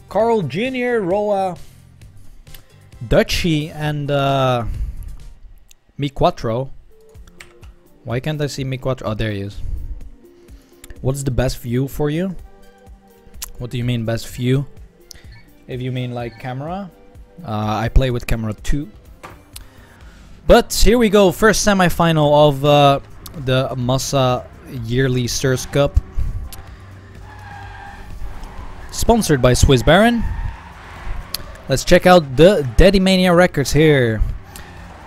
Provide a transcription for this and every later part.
Carl Jr., Roa, Dutchy, and Mi Quattro. Why can't I see Mi Quattro? Oh, there he is. What is the best view for you? What do you mean best view? If you mean like camera, I play with camera 2. But here we go, first semi-final of the Massa yearly SersCup. Sponsored by Swiss Baron. Let's check out the Daddy Mania records here.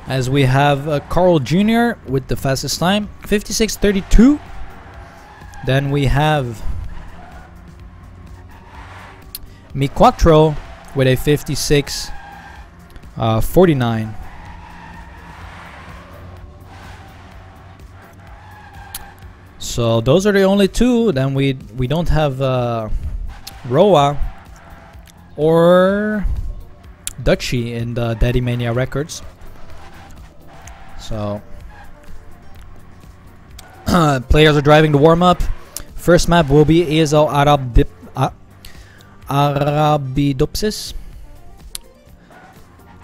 As we have Carl Jr. with the fastest time, 56:32. Then we have Mi Quattro with a 56:49. So those are the only two. Then we don't have Roa or Dutchy in the Daddy Mania records. So players are driving the warm-up. First map will be ESL Arabidopsis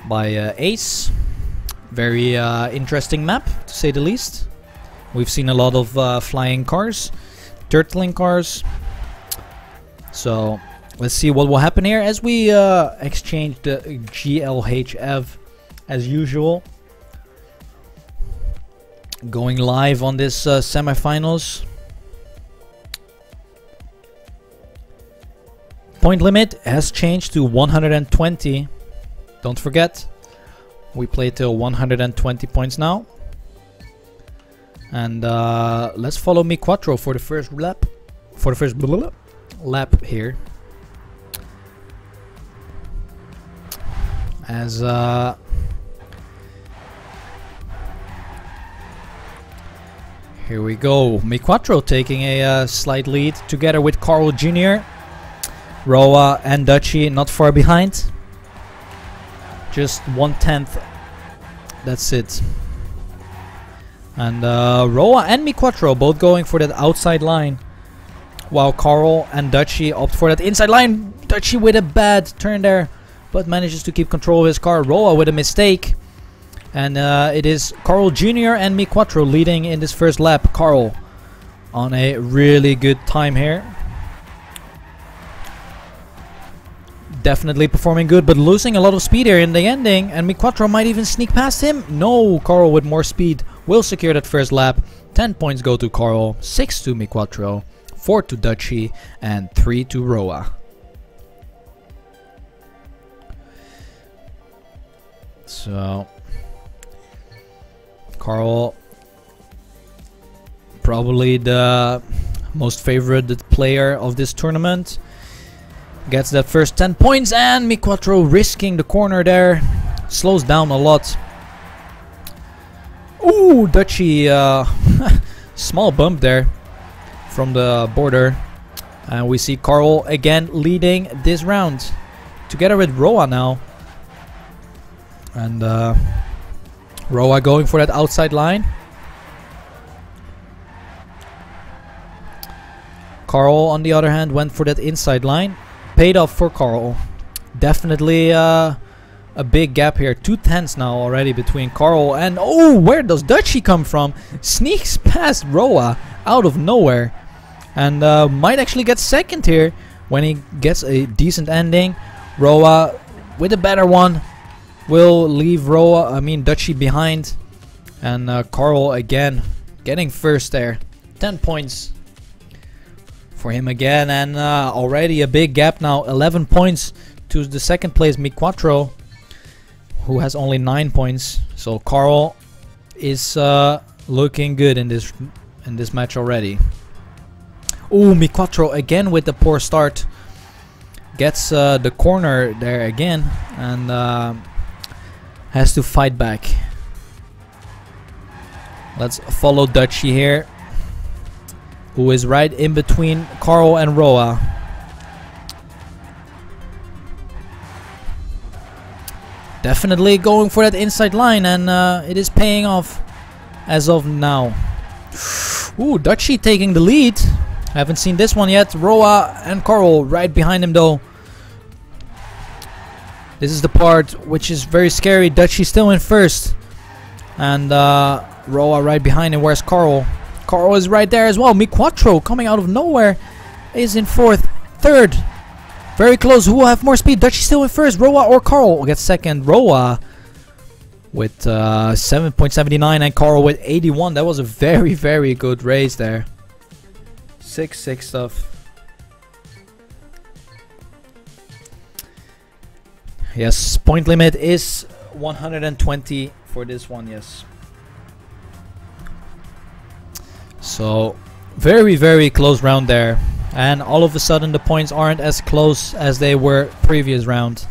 by Ace. Very interesting map, to say the least. We've seen a lot of flying cars, turtling cars. So let's see what will happen here as we exchange the GLHF as usual. Going live on this semifinals. Point limit has changed to 120. Don't forget, we play till 120 points now. And let's follow Mi Quattro for the first lap. For the first lap here. As here we go. Mi Quattro taking a slight lead together with Carl Jr. Roa and Dutchy not far behind. Just 1/10. That's it. And Roa and Mi Quattro both going for that outside line, while Carl and Dutchy opt for that inside line. Dutchy with a bad turn there, but manages to keep control of his car. Roa with a mistake. And it is Carl Jr. and Mi Quattro leading in this first lap. Carl on a really good time here. Definitely performing good, but losing a lot of speed here in the ending. And Mi Quattro might even sneak past him. No, Carl with more speed will secure that first lap. 10 points go to Carl, 6 to Mi Quattro, 4 to Dutchy, and 3 to Roa. So Carl, probably the most favored player of this tournament, gets that first 10 points, and Mi Quattro risking the corner there, slows down a lot. Ooh, Dutchy, small bump there from the border. And we see Carl again leading this round together with Roa now. And Roa going for that outside line. Carl, on the other hand, went for that inside line. Paid off for Carl. Definitely a big gap here. 2/10 now already between Carl and... Oh, where does Dutchy come from? Sneaks past Roa out of nowhere. And might actually get second here when he gets a decent ending. Roa with a better one will leave Dutchy behind. And Carl again getting first there. 10 points for him again. And already a big gap now. 11 points to the second place Mi Quattro, who has only 9 points. So Carl is looking good in this match already. Oh, Mi Quattro again with the poor start. Gets the corner there again and has to fight back. Let's follow Dutchy here, who is right in between Carl and Roa. Definitely going for that inside line, and it is paying off as of now. Ooh, Dutchy taking the lead. Haven't seen this one yet. Roa and Carl right behind him though. This is the part which is very scary. Dutchie still in first. And Roa right behind him. Where's Carl? Carl is right there as well. Mi Quattro coming out of nowhere is in fourth. Third. Very close. Who will have more speed? Dutchie still in first. Roa or Carl gets second. Roa with 7.79 and Carl with 81. That was a very, very good race there. 6-6 stuff. Yes, point limit is 120 for this one, yes. So, very, very close round there. And all of a sudden the points aren't as close as they were previous round.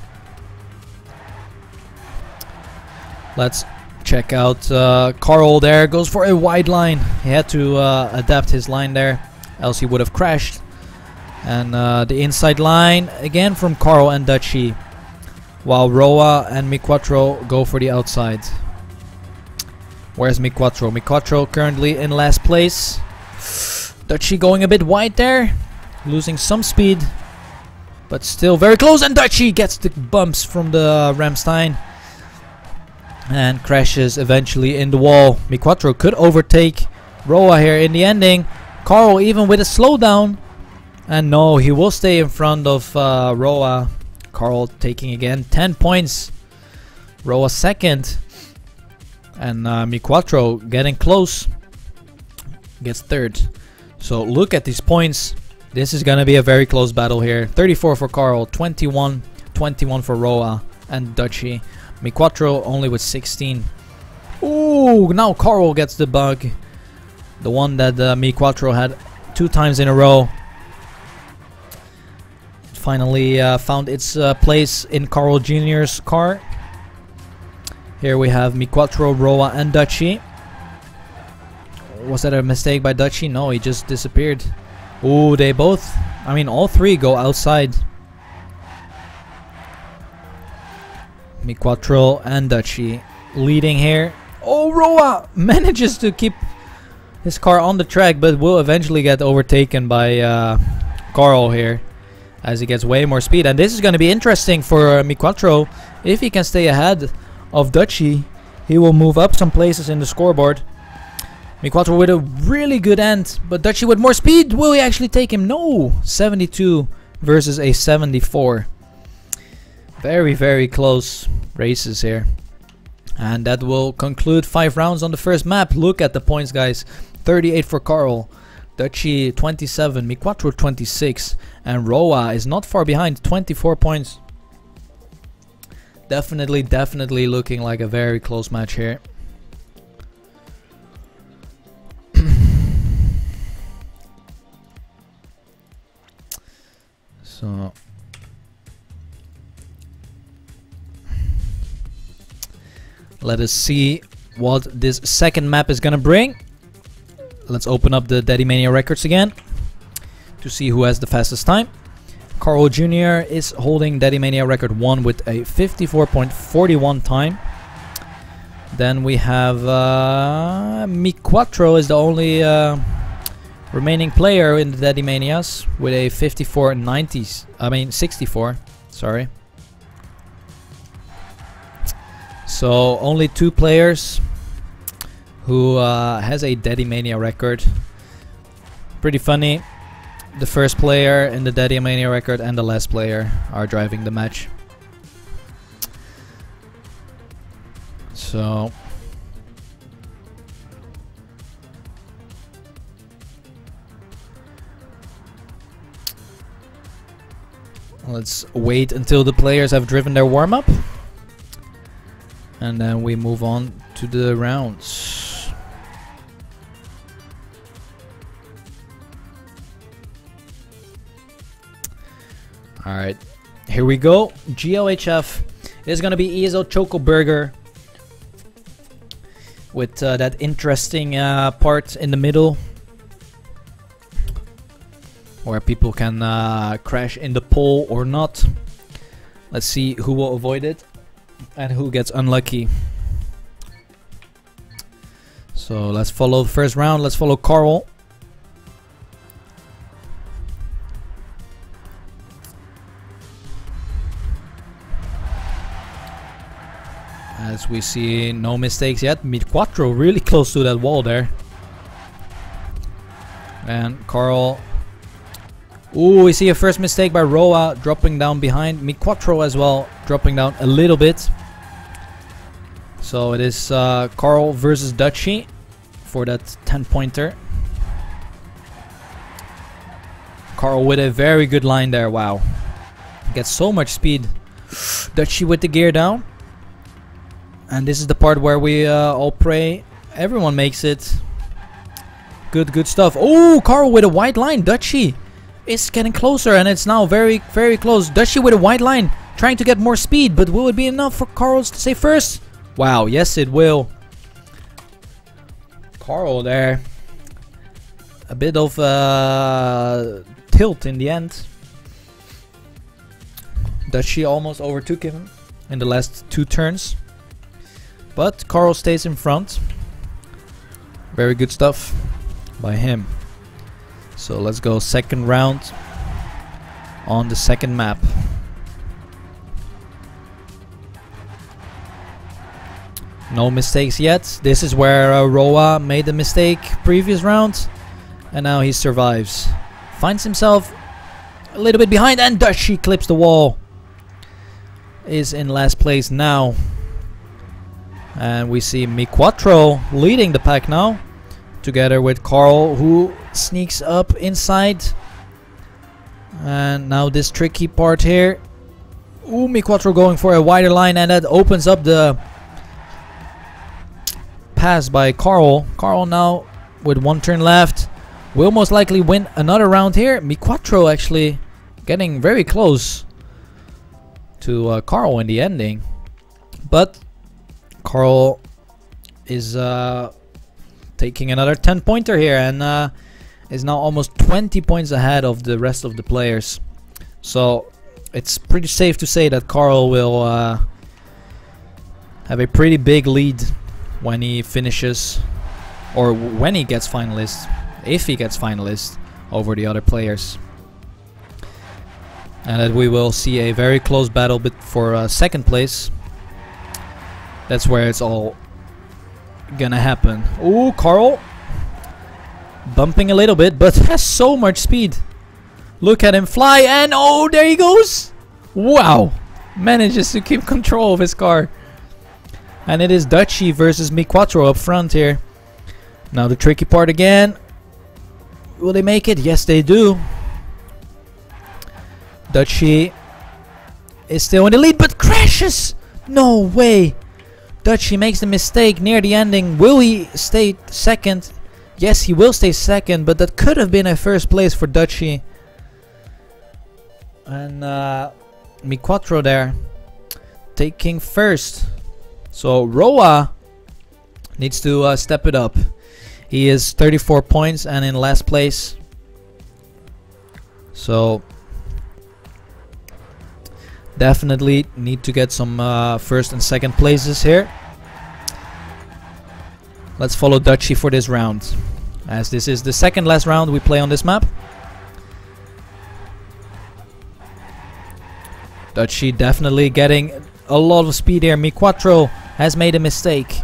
Let's check out Carl there. Goes for a wide line. He had to adapt his line there, else he would have crashed. And the inside line again from Carl and Dutchie, while Roa and Mi Quattro go for the outside. Where's Mi Quattro? Mi Quattro currently in last place. Dutchie going a bit wide there, losing some speed, but still very close. And Dutchie gets the bumps from the Ramstein and crashes eventually in the wall. Mi Quattro could overtake Roa here in the ending. Carl even with a slowdown. And no, he will stay in front of Roa. Carl taking again 10 points. Roa second. And Mi Quattro getting close. Gets third. So look at these points. This is going to be a very close battle here. 34 for Carl. 21 for Roa and Dutchie. Mi Quattro only with 16. Ooh, now Carl gets the bug. The one that Mi Quattro had 2 times in a row. Finally found its place in Carl Jr.'s car. Here we have Mi Quattro, Roa and Dutchie. Was that a mistake by Dutchie? No, he just disappeared. Ooh, they both, I mean all three go outside. Mi Quattro and Dutchie leading here. Oh, Roa manages to keep his car on the track, but will eventually get overtaken by Carl here as he gets way more speed. And this is going to be interesting for Mi Quattro. If he can stay ahead of Dutchie, he will move up some places in the scoreboard. Mi Quattro with a really good end, but Dutchie with more speed. Will he actually take him? No! 72 versus a 74. Very, very close races here. And that will conclude 5 rounds on the first map. Look at the points, guys. 38 for Carl. Dutchie 27. Mi Quattro 26. And Roa is not far behind. 24 points. Definitely looking like a very close match here. So let us see what this second map is gonna bring. Let's open up the Daddy Mania records again to see who has the fastest time. Carl Jr. is holding Daddy Mania record 1 with a 54.41 time. Then we have Mi Quattro is the only remaining player in the Daddy Manias with a 64, sorry. So only 2 players who has a Daddy Mania record. Pretty funny. The first player in the Daddy Mania record and the last player are driving the match. So let's wait until the players have driven their warm-up. And then we move on to the rounds. Alright, here we go. GLHF is going to be Ezo Choco Burger with that interesting part in the middle where people can crash in the pole or not. Let's see who will avoid it and who gets unlucky. So let's follow the first round. Let's follow Carl. As we see, no mistakes yet. Mid-Quattro really close to that wall there. And Carl. Ooh, we see a first mistake by Roa dropping down behind. Mid-Quattro as well, dropping down a little bit. So it is Carl versus Dutchy for that 10-pointer. Carl with a very good line there. Wow. Gets so much speed. Dutchy with the gear down. And this is the part where we all pray everyone makes it. Good stuff. Oh, Carl with a white line. Dutchy is getting closer, and it's now very close. Dutchy with a white line, trying to get more speed, but will it be enough for Carl to stay first? Wow, yes it will. Carl there. A bit of tilt in the end. Dutchy almost overtook him in the last 2 turns. But Carl stays in front. Very good stuff by him. So let's go second round on the second map. No mistakes yet. This is where Roa made the mistake previous round. And now he survives. Finds himself a little bit behind, and Dutchy clips the wall. Is in last place now. And we see Mid-Quattro leading the pack now. Together with Carl, who sneaks up inside. And now this tricky part here. Ooh, Mid-Quattro going for a wider line, and that opens up the pass by Carl. Carl now with 1 turn left will most likely win another round here. Mid-Quattro actually getting very close to Carl in the ending. But Carl is taking another 10-pointer here, and is now almost 20 points ahead of the rest of the players. So it's pretty safe to say that Carl will have a pretty big lead when he finishes, or when he gets finalist, if he gets finalist over the other players. And that we will see a very close battle for second place. That's where it's all gonna happen. Ooh, Carl bumping a little bit, but has so much speed. Look at him fly, and oh, there he goes. Wow, manages to keep control of his car. And it is Dutchy versus Mid-Quattro up front here. Now the tricky part again. Will they make it? Yes, they do. Dutchy is still in the lead, but crashes. No way. Dutchy makes the mistake near the ending. Will he stay second? Yes, he will stay second, but that could have been a first place for Dutchy. And Mid-Quattro there taking first. So Roa needs to step it up. He is 34 points and in last place. So definitely need to get some first and second places here. Let's follow Dutchy for this round, as this is the second last round we play on this map. Dutchy definitely getting a lot of speed here. Mid-Quattro has made a mistake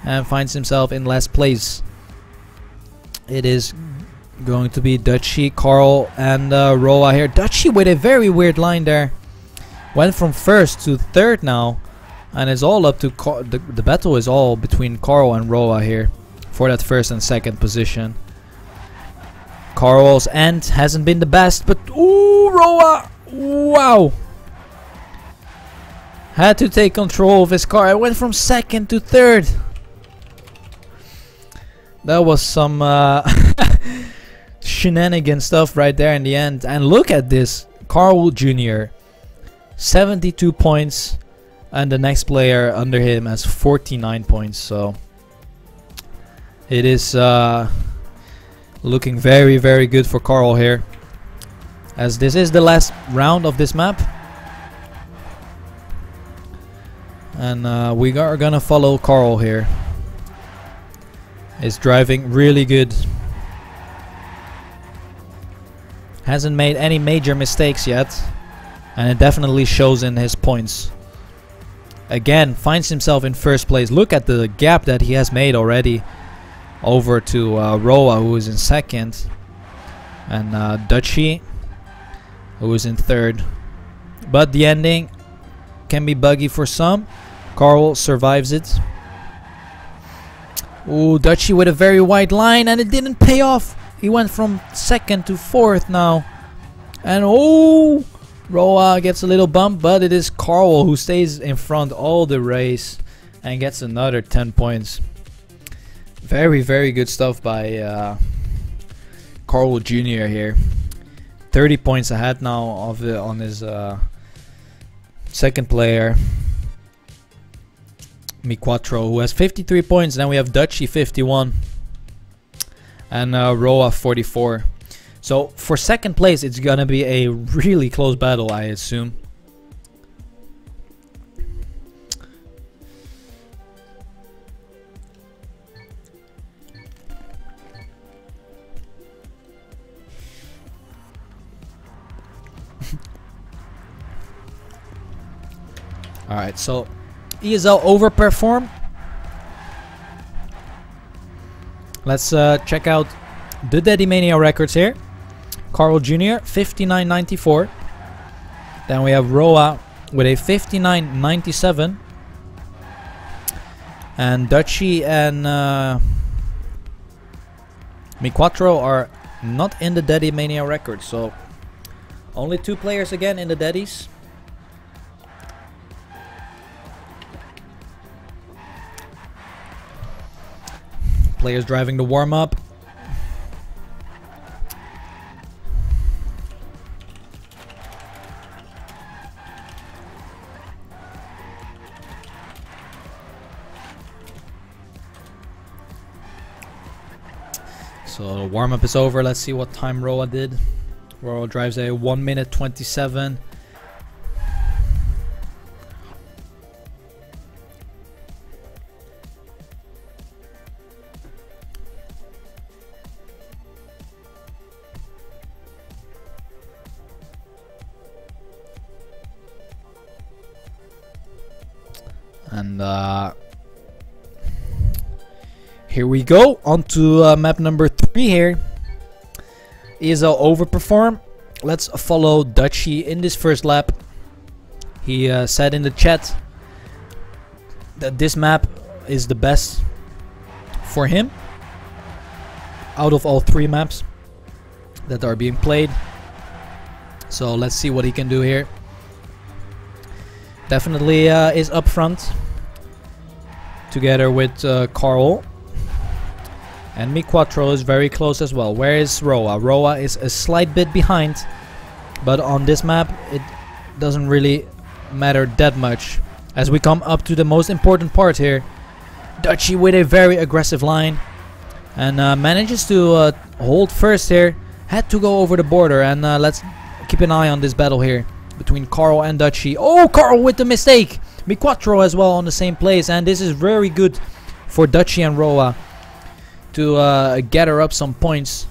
and finds himself in last place. It is going to be Dutchy, Carl, and Roa here. Dutchy with a very weird line there. Went from first to third now, and it's all up to the battle is all between Carl and Roa here for that first and second position. Carl's end hasn't been the best, but ooh, Roa, wow, had to take control of his car. I went from second to third. That was some shenanigan stuff right there in the end. And look at this, Carl Jr. 72 points, and the next player under him has 49 points. So it is looking very, very good for Carl here, as this is the last round of this map. And we are gonna follow Carl here. Is driving really good. Hasn't made any major mistakes yet, and it definitely shows in his points. again finds himself in first place. Look at the gap that he has made already over to Roa, who is in second, and Dutchy, who is in third. But the ending can be buggy for some. Carl survives it. Ooh, Dutchy with a very wide line, and it didn't pay off. He went from second to fourth now. And oh, Roa gets a little bump, but it is Carl who stays in front all the race and gets another 10 points. Very, very good stuff by Carl Jr. here. 30 points ahead now of on his second player, Mi Quattro, who has 53 points. Then we have Dutchy 51 and Roa 44. So for second place, it's gonna be a really close battle, I assume. Alright, so ESL overperform. Let's check out the Daddy Mania records here. Carl Jr. 59.94. Then we have Roa with a 59.97. And Dutchy and Mi Quattro are not in the Daddy Mania records. So only 2 players again in the Daddies. Players driving the warm-up. So the warm-up is over. Let's see what time Roa did. Roa drives a 1 minute 27. And here we go on to map number 3 here. ESL overperform. Let's follow Dutchy in this first lap. He said in the chat that this map is the best for him out of all 3 maps that are being played. So let's see what he can do here. Definitely is up front together with Carl. And Mi Quattro is very close as well. Where is Roa? Roa is a slight bit behind, but on this map it doesn't really matter that much. As we come up to the most important part here, Dutchy with a very aggressive line and manages to hold first here. Had to go over the border, and let's keep an eye on this battle here between Carl and Dutchy. Oh, Carl with the mistake. Mi Quattro as well on the same place, and this is very good for Dutchy and Roa to gather up some points.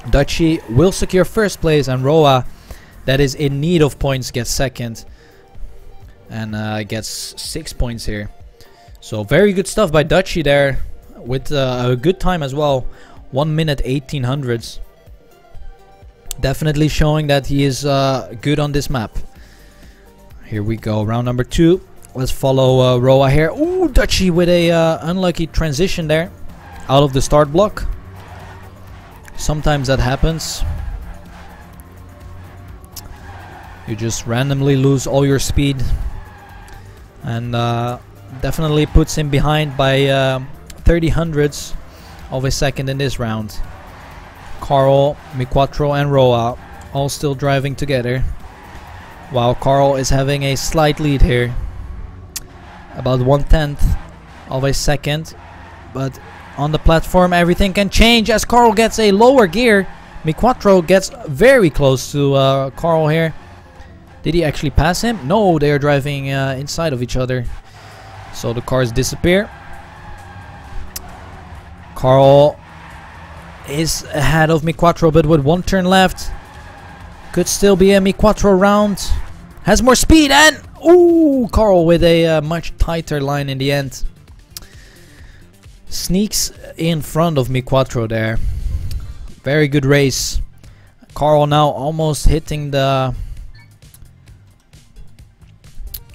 Dutchy will secure first place, and Roa, that is in need of points, gets second and gets 6 points here. So very good stuff by Dutchy there with a good time as well. 1 minute 1800s. Definitely showing that he is good on this map. Here we go, round number 2. Let's follow Roa here. Ooh, Dutchy with a unlucky transition there out of the start block. Sometimes that happens. You just randomly lose all your speed, and definitely puts him behind by 30 hundredths of a second in this round. Carl, Mi Quattro and Roa all still driving together, while Carl is having a slight lead here, about 1/10 of a second. But on the platform everything can change as Carl gets a lower gear. Mi Quattro gets very close to Carl here. Did he actually pass him? No, they are driving inside of each other, so the cars disappear. Carl is ahead of Mi Quattro, but with 1 turn left. Could still be a Mi Quattro round. Has more speed, and Ooh, Carl with a much tighter line in the end. Sneaks in front of Mi Quattro there. Very good race. Carl now almost hitting the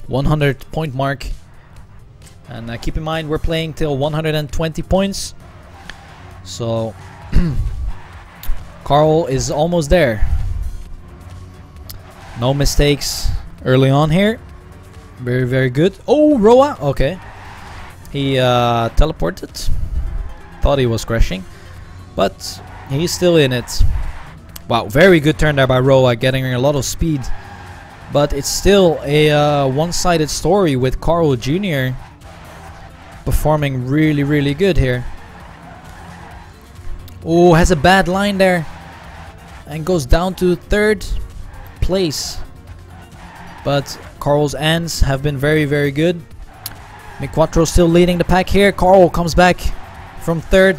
100 point mark. And keep in mind we're playing till 120 points. So Carl is almost there. No mistakes early on here. Very, very good. Oh, Roa. Okay. He teleported. Thought he was crashing. But he's still in it. Wow, very good turn there by Roa, getting a lot of speed. But it's still a one-sided story with Carl Jr. performing really, really good here. Oh, has a bad line there. And goes down to third place. But Carl's ends have been very, very good. Mi Quattro still leading the pack here. Carl comes back from third.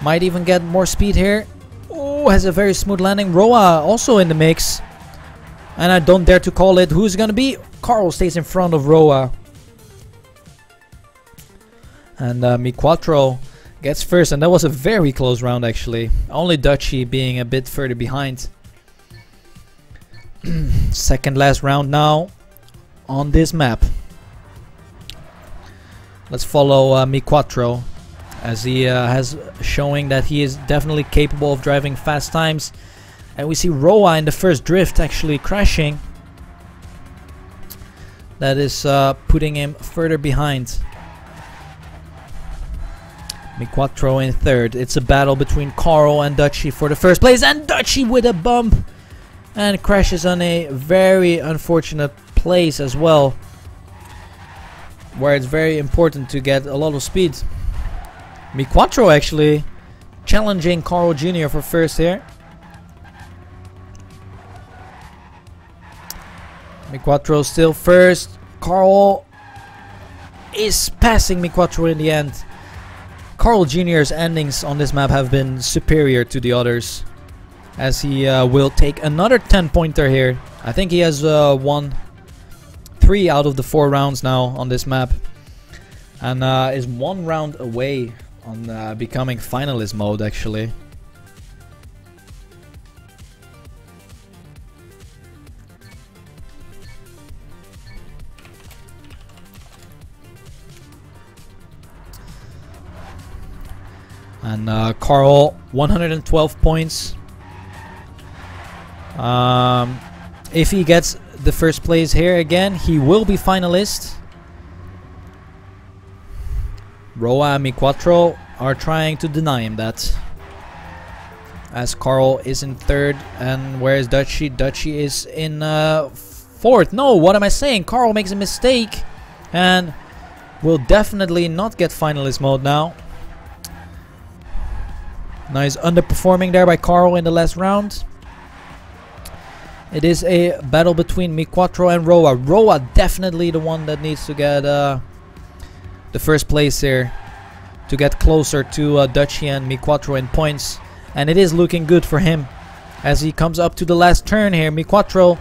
Might even get more speed here. Oh, has a very smooth landing. Roa also in the mix. And I don't dare to call it. Who's going to be? Carl stays in front of Roa. And Mi Quattro gets first. And that was a very close round actually. Only Dutchy being a bit further behind. Second last round now on this map. Let's follow Mi Quattro, as he has showing that he is definitely capable of driving fast times. And we see Roa in the first drift actually crashing. That is putting him further behind. Mi Quattro in third. It's a battle between Carl and Dutchy for the first place. And Dutchy with a bump. And crashes on a very unfortunate place as well, where it's very important to get a lot of speed. Mi Quattro actually challenging Carl Jr. for first here. Mi Quattro still first. Carl is passing Mi Quattro in the end. Carl Jr.'s endings on this map have been superior to the others, as he will take another 10-pointer here. I think he has won 3 out of the 4 rounds now on this map. And is 1 round away on becoming finalist mode actually. And Carl, 112 points. If he gets the first place here again, he will be finalist. Roa and Mi Quattro are trying to deny him that, as Carl is in third. And where is Dutchy? Dutchy is in fourth. No, what am I saying? Carl makes a mistake and will definitely not get finalist mode now. Nice underperforming there by Carl in the last round. It is a battle between Mi Quattro and Roa. Roa definitely the one that needs to get the first place here, to get closer to Dutchy and Mi Quattro in points. And it is looking good for him as he comes up to the last turn here. Mi Quattro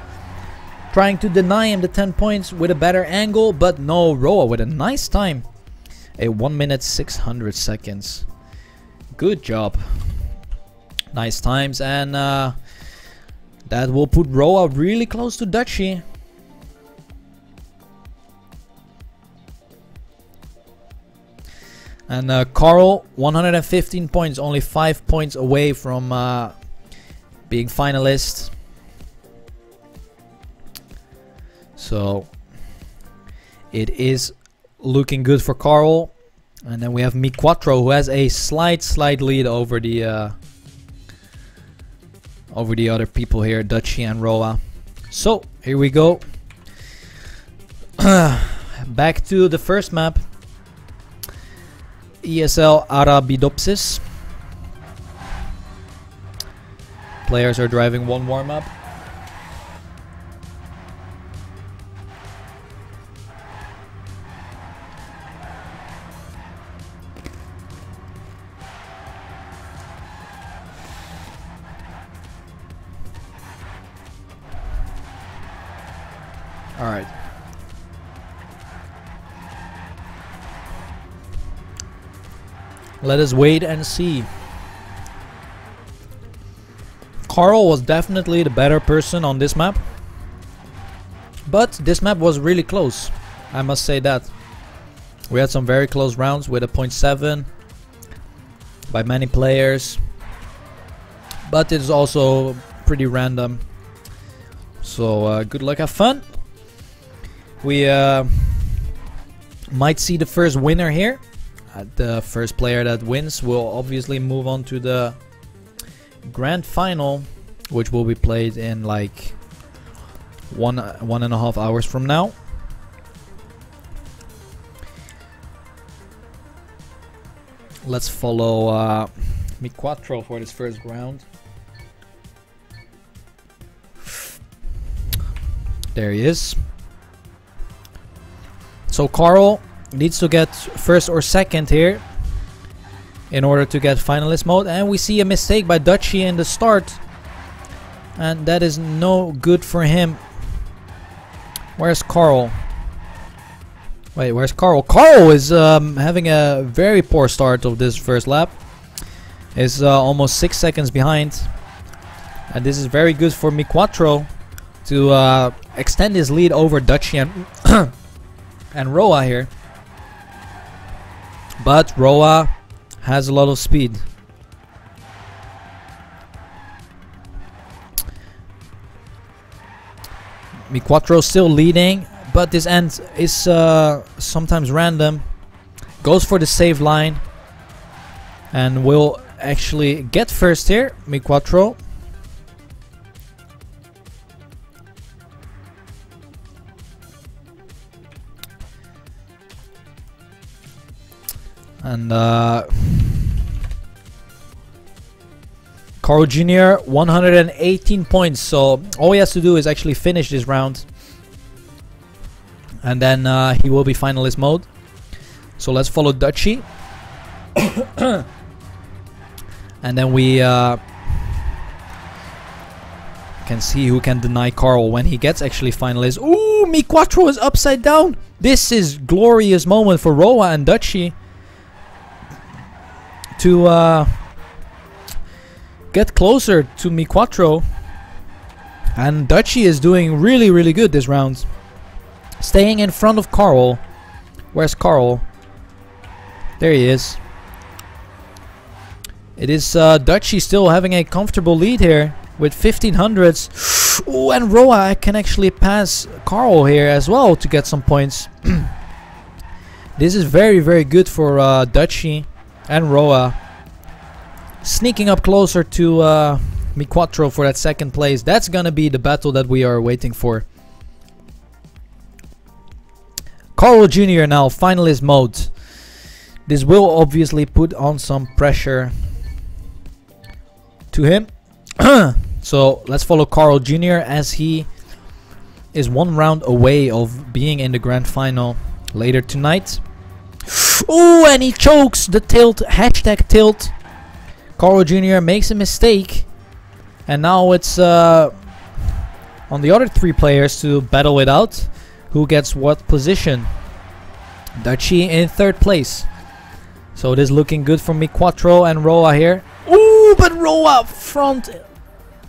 trying to deny him the 10 points with a better angle, but no, Roa with a nice time. A 1 minute 600 seconds. Good job. Nice times, and that will put Roa really close to Dutchy. And Carl, 115 points, only 5 points away from being finalist. So it is looking good for Carl. And then we have Mi Quattro, who has a slight lead over the other people here, Dutchy and Roa. So here we go. Back to the first map, ESL Arabidopsis. Players are driving 1 warm-up. Alright, Let us wait and see. Carl was definitely the better person on this map. But this map was really close. I must say that. We had some very close rounds with a 0.7 by many players. But it's also pretty random. So good luck, have fun. We might see the first winner here. The first player that wins will obviously move on to the grand final, which will be played in like one and a half hours from now. Let's follow Mi Quattro for this first round. There he is. So Carl needs to get first or second here in order to get finalist mode, and we see a mistake by Dutchie in the start, and that is no good for him. Where's Carl? Wait, where's Carl? Carl is having a very poor start of this first lap. Is almost 6 seconds behind, and this is very good for Mi Quattro to extend his lead over Dutchie and and Roa here. But Roa has a lot of speed. Mi Quattro still leading, but this end is sometimes random. Goes for the save line and will actually get first here, Mi Quattro. And Carl Jr. 118 points, so all he has to do is actually finish this round, and then he will be finalist mode. So let's follow Dutchie. And then we can see who can deny Carl when he gets actually finalist. Ooh, Mi Quattro is upside down. This is glorious moment for Roa and Dutchie to get closer to Mi Quattro. And Dutchie is doing really good this round, staying in front of Carl. Where's Carl? There he is. It is Dutchie still having a comfortable lead here with 1500s. Ooh, and Roa can actually pass Carl here as well to get some points. This is very good for Dutchie and Roa, sneaking up closer to Mi Quattro for that second place. That's gonna be the battle that we are waiting for. Carl Jr. now finalist mode. This will obviously put on some pressure to him. So let's follow Carl Jr. as he is one round away of being in the grand final later tonight. Oh, and he chokes the tilt, hashtag tilt. Carl Jr. makes a mistake, and now it's on the other three players to battle it out. Who gets what position? Dutchie in third place. So it is looking good for Mi Quattro and Roa here. Ooh, but Roa front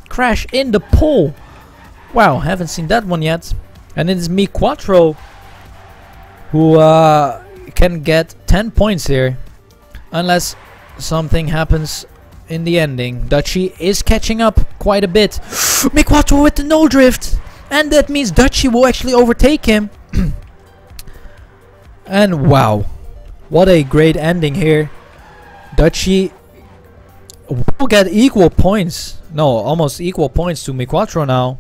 crash in the pole. Wow, haven't seen that one yet. And it is Mi Quattro who can get 10 points here, unless something happens in the ending. Dutchie is catching up quite a bit. Mi Quattro with the no drift, and that means Dutchie will actually overtake him. And wow, what a great ending here. Dutchie will get equal points. No, almost equal points to Mi Quattro now.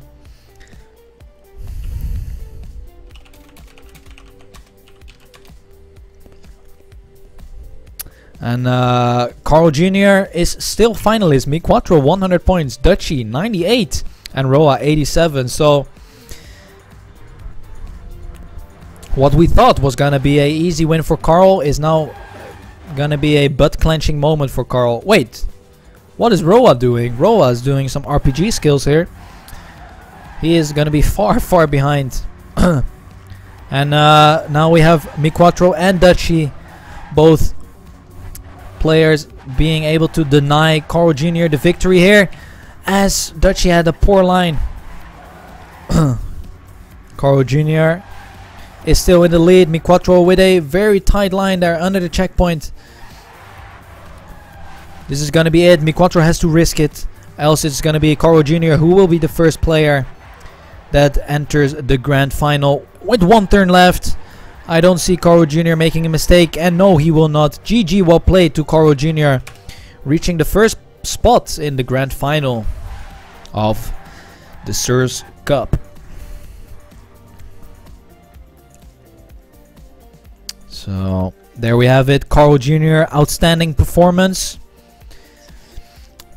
And Carl Jr. is still finalist. Mi Quattro 100 points, Dutchie 98, and Roa 87. So what we thought was gonna be a easy win for Carl is now gonna be a butt-clenching moment for Carl. Wait, what is Roa doing? Roa is doing some RPG skills here. He is gonna be far behind. And now we have Mi Quattro and Dutchie both players being able to deny Carl Jr. the victory here, as Dutchy had a poor line. Carl Jr. is still in the lead. Mi Quattro with a very tight line there under the checkpoint. This is gonna be it. Mi Quattro has to risk it, else it's gonna be Carl Jr. who will be the first player that enters the grand final with 1 turn left. I don't see Carl Jr. making a mistake, and no, he will not. GG, well played to Carl Jr. reaching the first spot in the grand final of the SersCup. So there we have it. Carl Jr. outstanding performance.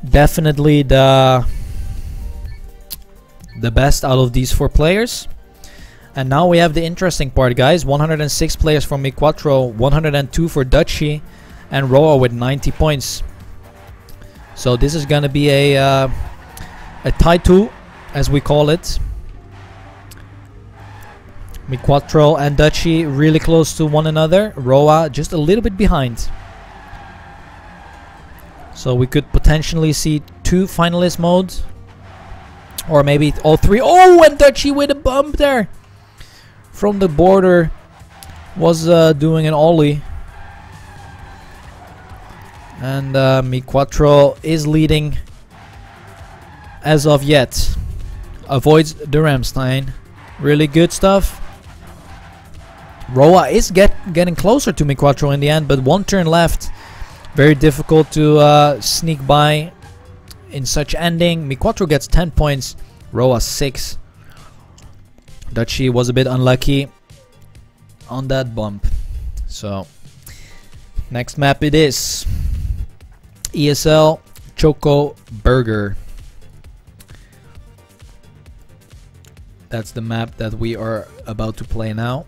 Definitely the best out of these 4 players. And now we have the interesting part, guys. 106 players from Mi Quattro, 102 for Dutchy, and Roa with 90 points. So this is gonna be a tight 2, as we call it. Mi Quattro and Dutchy really close to one another. Roa just a little bit behind. So we could potentially see 2 finalist modes, or maybe all 3. Oh, and Dutchy with a bump there from the border was doing an ollie. And Mi Quattro is leading as of yet. Avoids the Ramstein. Really good stuff. Roa is getting closer to Mi Quattro in the end, but 1 turn left. Very difficult to sneak by in such ending. Mi Quattro gets 10 points, Roa 6. Dutchy was a bit unlucky on that bump. So next map it is ESL Choco Burger. That's the map that we are about to play now.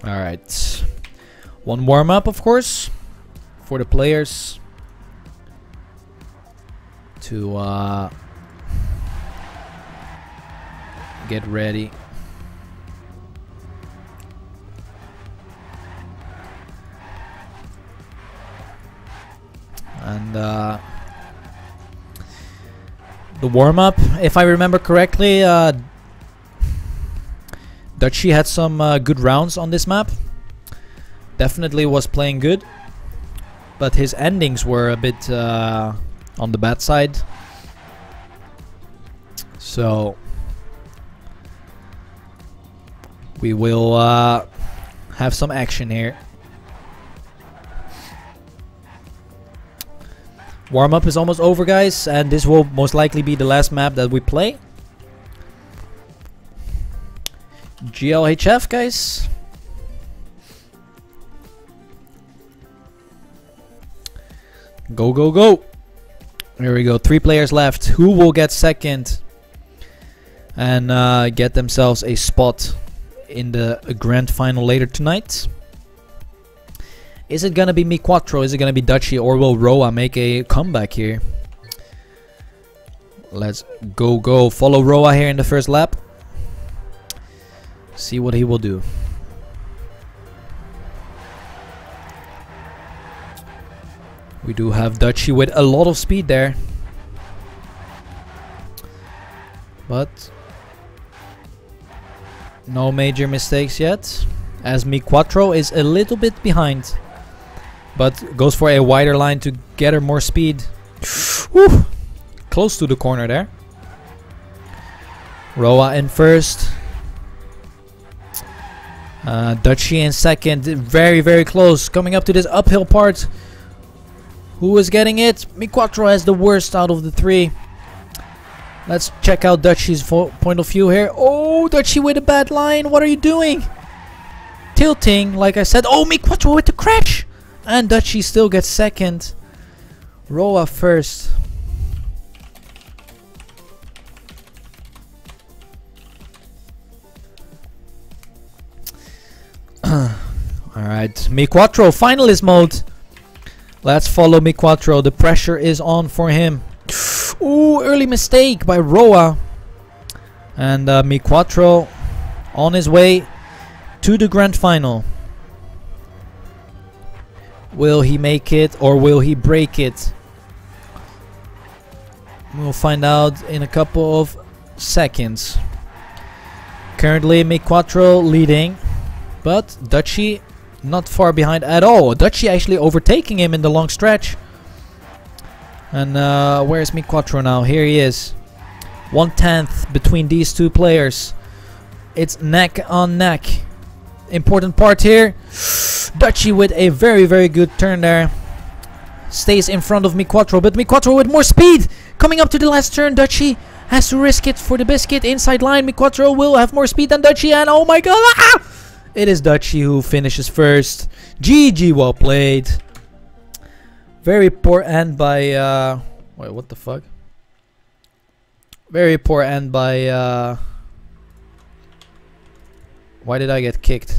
Alright, 1 warm-up of course for the players to get ready. And the warm-up, if I remember correctly, Dutchy had some good rounds on this map. Definitely was playing good, but his endings were a bit on the bad side. So we will have some action here. Warm-up is almost over, guys, and this will most likely be the last map that we play. GLHF, guys. Go, go, go. Here we go. 3 players left. Who will get second and get themselves a spot in the grand final later tonight? Is it gonna be Mi Quattro? Is it gonna be Dutchy? Or will Roa make a comeback here? Let's go, go. Follow Roa here in the first lap. See what he will do. We do have Dutchy with a lot of speed there. But no major mistakes yet, as Mi Quattro is a little bit behind, but goes for a wider line to gather more speed. Whew. Close to the corner there. Roa in first. Dutchy in second. Very, very close. Coming up to this uphill part. Who is getting it? Mi Quattro has the worst out of the 3. Let's check out Dutchy's point of view here. Oh, Dutchy with a bad line. What are you doing? Tilting, like I said. Oh, Mi Quattro with the crash. And Dutchy still gets second. Roa first. Alright, Mi Quattro, finalist mode. Let's follow Mi Quattro. The pressure is on for him. Ooh, early mistake by Roa. And Mi Quattro on his way to the grand final. Will he make it or will he break it? We'll find out in a couple of seconds. Currently Mi Quattro leading, but Dutchie not far behind at all. Dutchie actually overtaking him in the long stretch. And where's Mi Quattro now? Here he is. 1/10 between these two players. It's neck on neck. Important part here. Dutchie with a very, very good turn there. Stays in front of Mi Quattro, but Mi Quattro with more speed. Coming up to the last turn, Dutchie has to risk it for the biscuit. Inside line, Mi Quattro will have more speed than Dutchie, and oh my god! Ah! It is Dutchie who finishes first. GG, well played. Very poor end by... wait, what the fuck? Very poor end by... why did I get kicked?